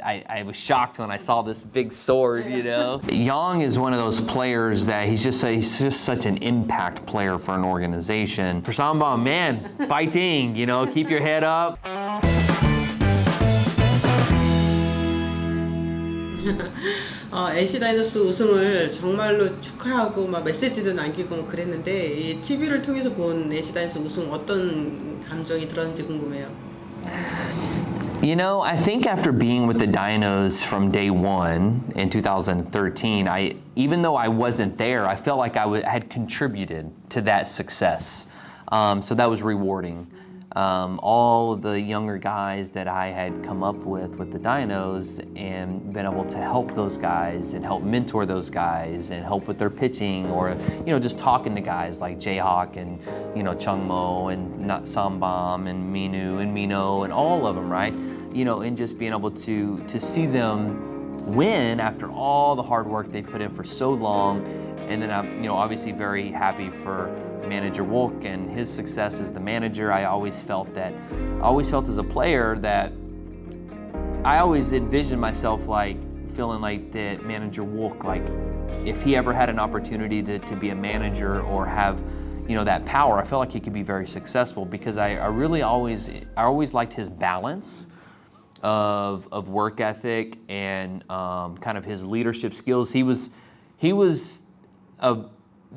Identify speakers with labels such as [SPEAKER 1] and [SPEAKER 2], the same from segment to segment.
[SPEAKER 1] I was shocked when I saw this big sword, you know. Young is one of those players that he's just such an impact player for an organization. For Samba, man, fighting, you know, keep your head up.
[SPEAKER 2] NC다이노스 우승을 정말로 축하하고 막 메시지도 남기고 뭐 그랬는데 이 TV를 통해서 본 NC다이노스 우승 어떤 감정이 들었는지 궁금해요.
[SPEAKER 1] You know, I think after being with the Dinos from day one in 2013, even though I wasn't there, I felt like I had contributed to that success. So that was rewarding. All of the younger guys that I had come up with the Dinos and been able to help those guys and help mentor those guys and help with their pitching or, you know, just talking to guys like Jayhawk and, you know, Chungmo and Sambam and Minu and Mino and all of them, right? You know, and just being able to see them win after all the hard work they put in for so long. And then I'm, you know, obviously very happy for manager Wolk and his success as the manager. I always felt as a player that I always envisioned myself like feeling like that manager Wolk, like if he ever had an opportunity to be a manager or have, you know, that power, I felt like he could be very successful because I always liked his balance of work ethic and kind of his leadership skills. He was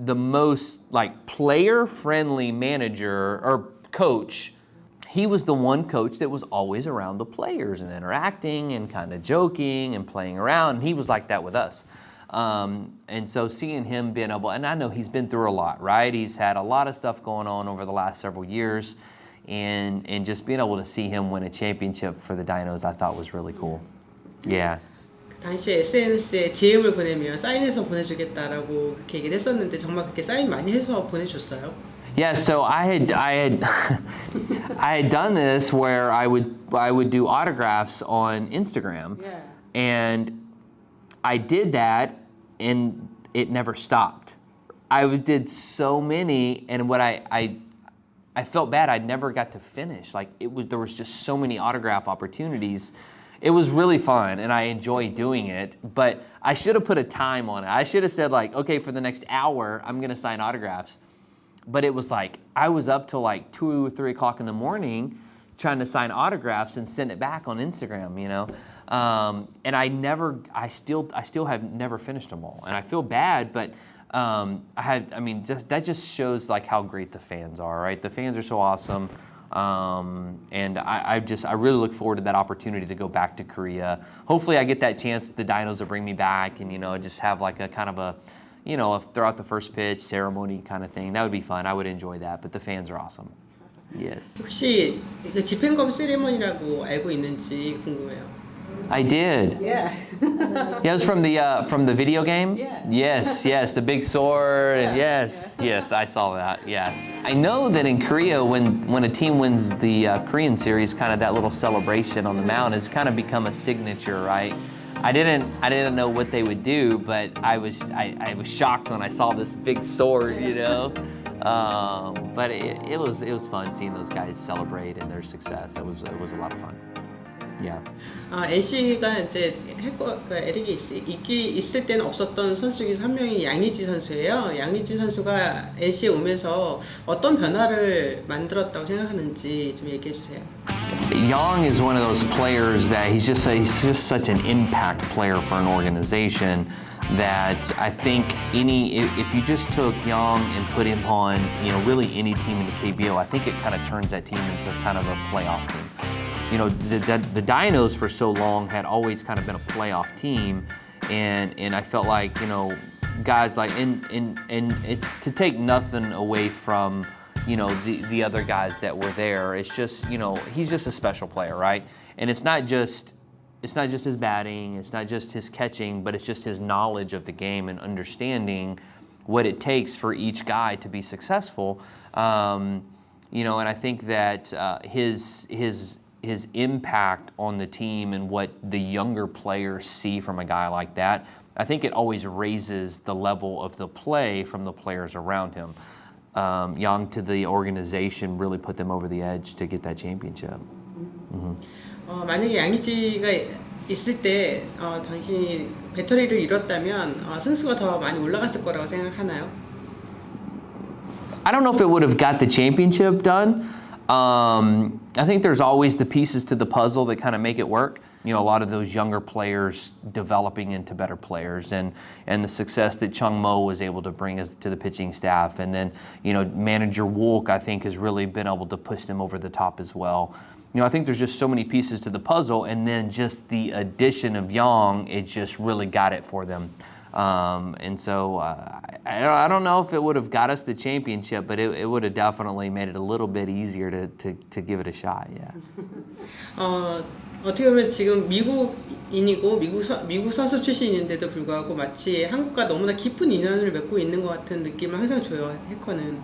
[SPEAKER 1] the most like player-friendly manager or coach. He was the one coach that was always around the players and interacting and kind of joking and playing around. And he was like that with us. And so seeing him being able, and I know he's been through a lot, right? He's had a lot of stuff going on over the last several years. And just being able to see him win a championship for the Dinos, I thought was really cool. Yeah.
[SPEAKER 2] 당시에 SNS에 DM을 보내면 사인해서 보내주겠다라고 그렇게 얘기를 했었는데 정말 그렇게 사인 많이 해서 보내줬어요?
[SPEAKER 1] Yeah, so I had done this where I would do autographs on Instagram,
[SPEAKER 2] Yeah.
[SPEAKER 1] and I did that, and it never stopped. did so many, and what I felt bad. I never got to finish. Like there was just so many autograph opportunities. It was really fun, and I enjoyed doing it, but I should have put a time on it. I should have said like, okay, for the next hour, I'm gonna sign autographs. But it was like, I was up till like 2 or 3 o'clock in the morning trying to sign autographs and send it back on Instagram, you know? And I still have never finished them all. And I feel bad, but that just shows like how great the fans are, right? The fans are so awesome. And I really look forward to that opportunity to go back to Korea. Hopefully I get that chance, the Dinos will bring me back and, you know, just have like a kind of a, you know, throw out the first pitch ceremony kind of thing. That would be fun. I would enjoy that, but the fans are awesome. Yes.
[SPEAKER 2] 혹시 그 집행검 세리머니라고 알고 있는지 궁금해요.
[SPEAKER 1] I did.
[SPEAKER 2] Yeah.
[SPEAKER 1] Yeah, it was from the video game?
[SPEAKER 2] Yeah.
[SPEAKER 1] Yes, the big sword. And yes, I saw that. Yeah. I know that in Korea, when a team wins the Korean series, kind of that little celebration on the mound has kind of become a signature, right? I didn't know what they would do, but I was shocked when I saw this big sword, you know. But it was fun seeing those guys celebrate and their success. It was a lot of fun. Yeah.
[SPEAKER 2] NC가 이제 에릭이 있을 때는 없었던 선수 중에서 한 명이 양의지 선수예요. 양의지 선수가 NC에 오면서 어떤 변화를 만들었다고 생각하는지 좀 얘기해 주세요.
[SPEAKER 1] Young is one of those players that he's just such an impact player for an organization that I think if you just took Young and put him on, you know, really any team in the KBO, I think it kind of turns that team into kind of a playoff team. You know, the Dinos for so long had always kind of been a playoff team, and I felt like, you know, guys like and it's to take nothing away from, you know, the other guys that were there. It's just, you know, he's just a special player, right? And it's not just his batting, it's not just his catching, but it's just his knowledge of the game and understanding what it takes for each guy to be successful. You know, and I think that his impact on the team and what the younger players see from a guy like that, I think it always raises the level of the play from the players around him. Young to the organization really put them over the edge to get that championship.
[SPEAKER 2] 만약에 양의지가 있을 때 당신이 배터리를 잃었다면 승수가 더 많이 올라갔을 거라고 생각하나요?
[SPEAKER 1] I don't know if it would have got the championship done. I think there's always the pieces to the puzzle that kind of make it work. You know, a lot of those younger players developing into better players, and the success that Chung Mo was able to bring us to the pitching staff, and then manager Wolk I think has really been able to push them over the top as well. I think there's just so many pieces to the puzzle, and then just the addition of Yang, it just really got it for them. And so I don't know if it would have got us the championship, but it would have definitely made it a little bit easier to give it a shot. Yeah.
[SPEAKER 2] 어떻게 보면 지금 미국인이고 미국 선수 출신인데도 불구하고 마치 한국과 너무나 깊은 인연을 맺고 있는 것 같은 느낌을 항상 줘요. 해커는.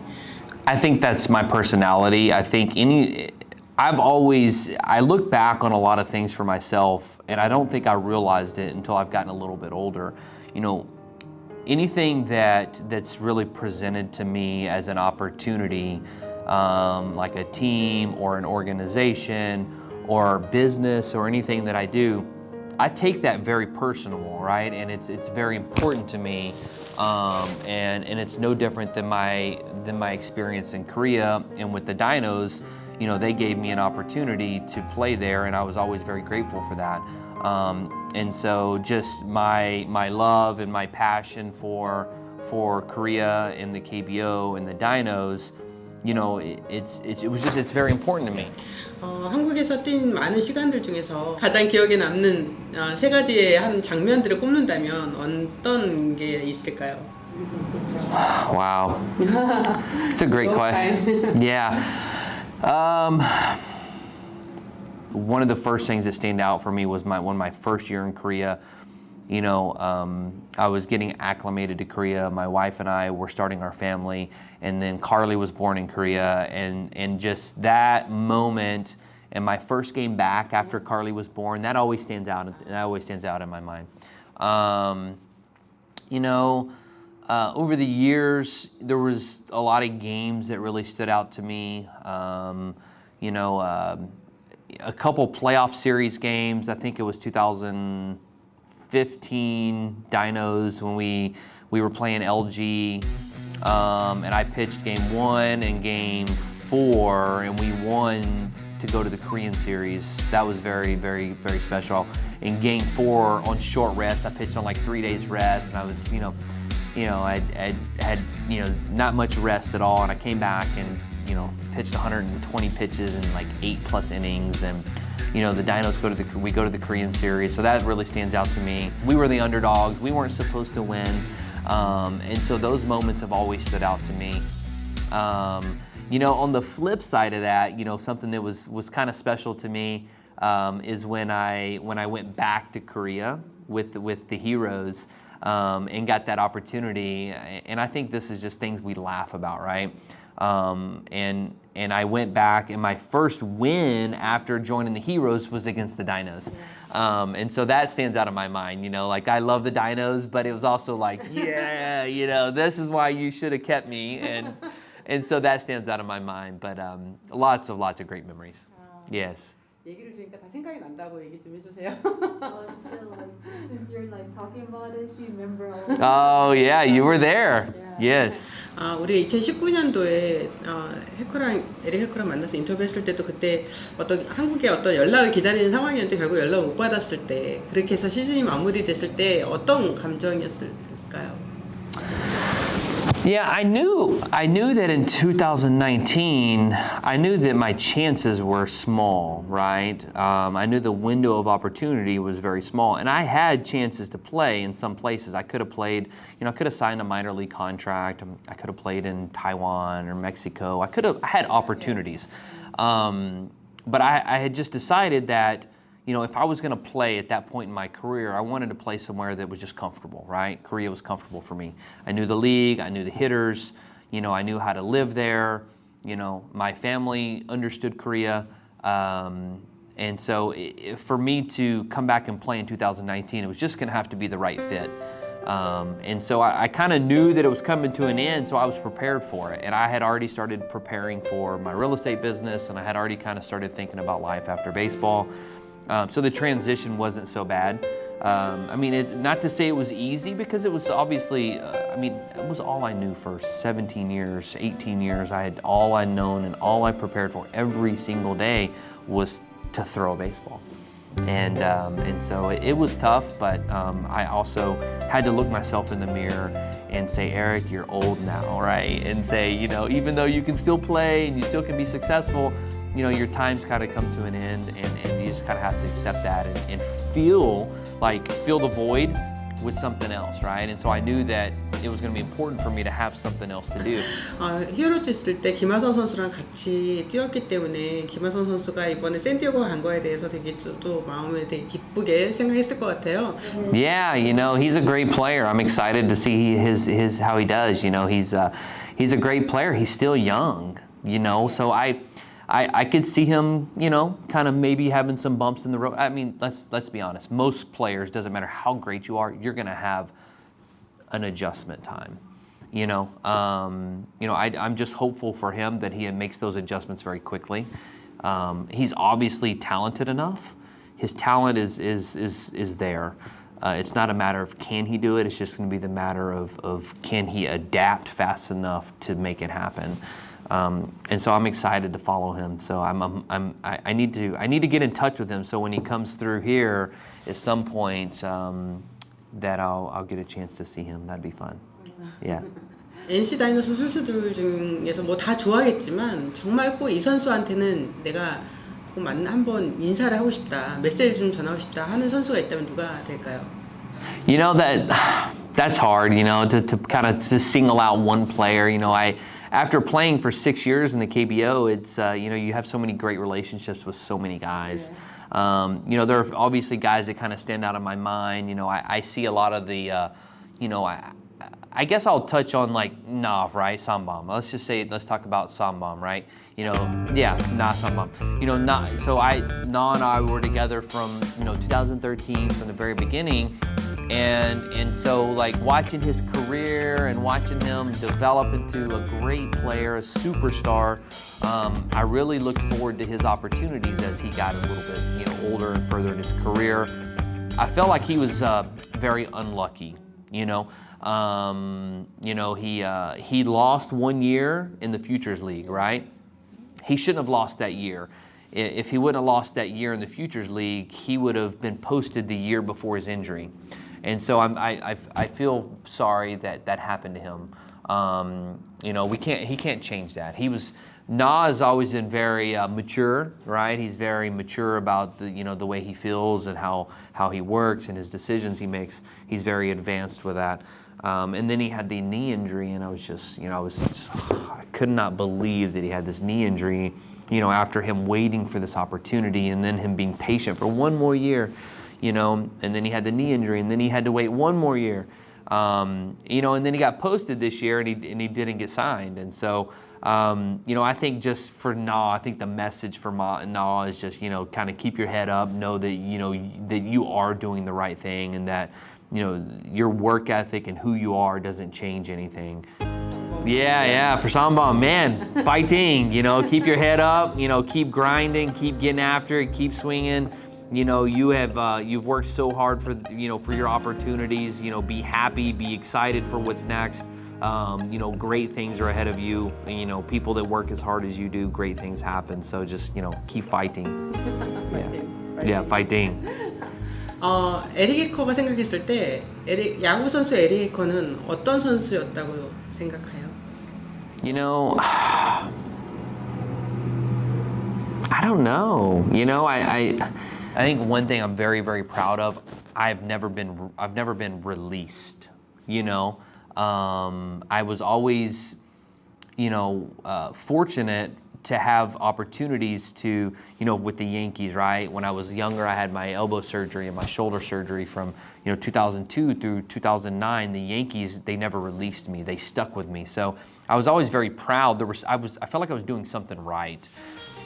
[SPEAKER 1] I think that's my personality. I think I look back on a lot of things for myself, and I don't think I realized it until I've gotten a little bit older. Anything that's really presented to me as an opportunity, like a team or an organization or business or anything that I do, I take that very personal, right? And it's very important to me, and it's no different than my experience in Korea and with the Dinos. They gave me an opportunity to play there, and I was always very grateful for that. And so just my love and my passion for Korea and the KBO and the Dinos, it's very important to me.
[SPEAKER 2] 한국에서 뛴 많은 시간들 중에서 가장 기억에 남는 세 가지의 한 장면들을 꼽는다면 어떤 게 있을까요?
[SPEAKER 1] Wow, it's a great question. Yeah. One of the first things that stand out for me was my first year in Korea. I was getting acclimated to Korea. My wife and I were starting our family, and then Carly was born in Korea, and just that moment and my first game back after Carly was born, that always stands out. That always stands out in my mind. Over the years, there was a lot of games that really stood out to me. A couple playoff series games. I think it was 2015 Dinos when we were playing LG, and I pitched game 1 and game 4, and we won to go to the Korean series. That was very, very, very special. In game 4 on short rest, I pitched on like 3 days rest, and I was, I had not much rest at all, and I came back and pitched 120 pitches in like 8+ innings, and the Dinos we go to the Korean series, so that really stands out to me. We were the underdogs. We weren't supposed to win, and so those moments have always stood out to me. On the flip side of that, something that was kind of special to me is when I went back to Korea with the Heroes. And got that opportunity, and I think this is just things we laugh about, right? And I went back, and my first win after joining the Heroes was against the Dinos. And so that stands out of my mind, like I love the Dinos, but it was also like, yeah, this is why you should have kept me, and so that stands out of my mind. But lots of great memories. Yes.
[SPEAKER 2] 얘기를 들으니까 다 생각이 난다고 얘기 좀 해주세요.
[SPEAKER 3] Since you're like talking about it, you remember all.
[SPEAKER 1] Oh yeah, you were there.
[SPEAKER 3] Yeah.
[SPEAKER 1] Yes.
[SPEAKER 2] 우리 2019년도에 에릭해커랑 만나서 인터뷰했을 때도 그때 한국에 연락을 기다리는 상황이었는데 결국 연락을 못 받았을 때, 그렇게 해서 시즌이 마무리됐을 때 어떤 감정이었을까요?
[SPEAKER 1] Yeah, I knew that in 2019, I knew that my chances were small, right? I knew the window of opportunity was very small, and I had chances to play in some places. I could have played, I could have signed a minor league contract. I could have played in Taiwan or Mexico. I had opportunities. But I had just decided that, if I was going to play at that point in my career, I wanted to play somewhere that was just comfortable, right? Korea was comfortable for me. I knew the league, I knew the hitters, I knew how to live there. My family understood Korea. And so for me to come back and play in 2019, it was just going to have to be the right fit. And so I kind of knew that it was coming to an end, so I was prepared for it. And I had already started preparing for my real estate business, and I had already kind of started thinking about life after baseball. So the transition wasn't so bad. I mean, it's not to say it was easy because it was obviously, I mean, it was all I knew for 17 years, 18 years. I had all I'd known and all I prepared for every single day was to throw a baseball. And so it was tough, but I also had to look myself in the mirror and say, Eric, you're old now, right? And say, you know, even though you can still play and you still can be successful, you know, your time's kind of come to an end, and you just kind of have to accept that and fill the void with something else, right? And so I knew that it was going to be important for me to have something else to do.
[SPEAKER 2] 히어로즈 있을 때 김하성 선수랑 같이 뛰었기 때문에 김하성 선수가 이번에 샌디에이고 간 거에 대해서 되게 또 마음을 되게 기쁘게 생각했을 것 같아요.
[SPEAKER 1] Yeah, you know, he's a great player. I'm excited to see his how he does. You know, he's a great player. He's still young, you know, so I could see him, you know, kind of maybe having some bumps in the road. I mean, let's be honest. Most players, doesn't matter how great you are, you're going to have an adjustment time. You know, I'm just hopeful for him that he makes those adjustments very quickly. He's obviously talented enough. His talent is there. It's not a matter of can he do it. It's just going to be the matter of can he adapt fast enough to make it happen. And so I'm excited to follow him. So I need to get in touch with him. So when he comes through here, at some point, that I'll get a chance to see him. That'd be fun. Yeah.
[SPEAKER 2] NC다이노스 선수들 중에서 뭐 다 좋아하겠지만 정말 꼭 이 선수한테는 내가 꼭 한번 인사를 하고 싶다, 메시지 좀 전하고 싶다 하는 선수가 있다면 누가 될까요?
[SPEAKER 1] You know that's hard. You know to kind of to single out one player. You know after playing for 6 years in the KBO, it's you know you have so many great relationships with so many guys. Yeah. You know there are obviously guys that kind of stand out in my mind. You know I see a lot of the you know I guess I'll touch on like Nav, right? Sambam. Let's talk about Sambam, right? You know, yeah, Sambam. You know, Na and I were together from 2013 from the very beginning, and so like watching his career and watching him develop into a great player, a superstar. I really looked forward to his opportunities as he got a little bit older and further in his career. I felt like he was very unlucky. You know, he lost 1 year in the Futures League, right? He shouldn't have lost that year. If he wouldn't have lost that year in the Futures League, he would have been posted the year before his injury. And so I feel sorry that happened to him. You know, he can't change that. Na has always been very mature, right? He's very mature about the way he feels and how he works and his decisions he makes. He's very advanced with that. And then he had the knee injury, and I was just I could not believe that he had this knee injury, after him waiting for this opportunity and then him being patient for one more year, and then he had the knee injury and then he had to wait one more year, and then he got posted this year and he didn't get signed. And so, I think just for Na, I think the message for Na is just, kind of keep your head up, know that, that you are doing the right thing and that, your work ethic and who you are doesn't change anything. Yeah, for Sambam, man, fighting, keep your head up, keep grinding, keep getting after it, keep swinging. You've worked so hard for your opportunities, be happy, be excited for what's next. Great things are ahead of you. People that work as hard as you do, great things happen. So just, keep fighting. Yeah, fighting.
[SPEAKER 2] 에릭해커가 생각했을 때 야구 선수 에릭해커는 어떤 선수였다고 생각해요?
[SPEAKER 1] I don't know. I think one thing I'm very, very proud of, I've never been released. I was always, fortunate to have opportunities to, with the Yankees, right? When I was younger, I had my elbow surgery and my shoulder surgery from, 2002 through 2009. The Yankees, they never released me. They stuck with me. So I was always very proud. I felt like I was doing something right.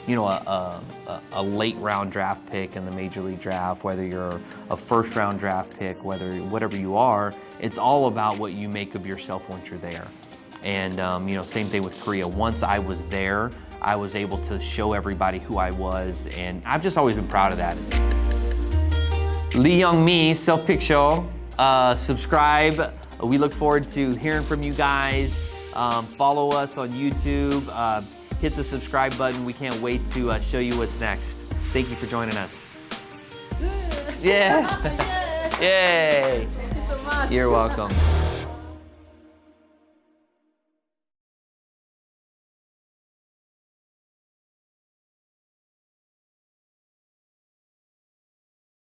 [SPEAKER 1] A late round draft pick in the Major League Draft, whether you're a first round draft pick, whatever you are, it's all about what you make of yourself once you're there. And same thing with Korea. Once I was there, I was able to show everybody who I was, and I've just always been proud of that. Lee Young-mi, Self Picture. Subscribe. We look forward to hearing from you guys. Follow us on YouTube. Hit the subscribe button. We can't wait to show you what's next. Thank you for joining us. Yeah. Yay.
[SPEAKER 2] Thank you so much.
[SPEAKER 1] You're welcome.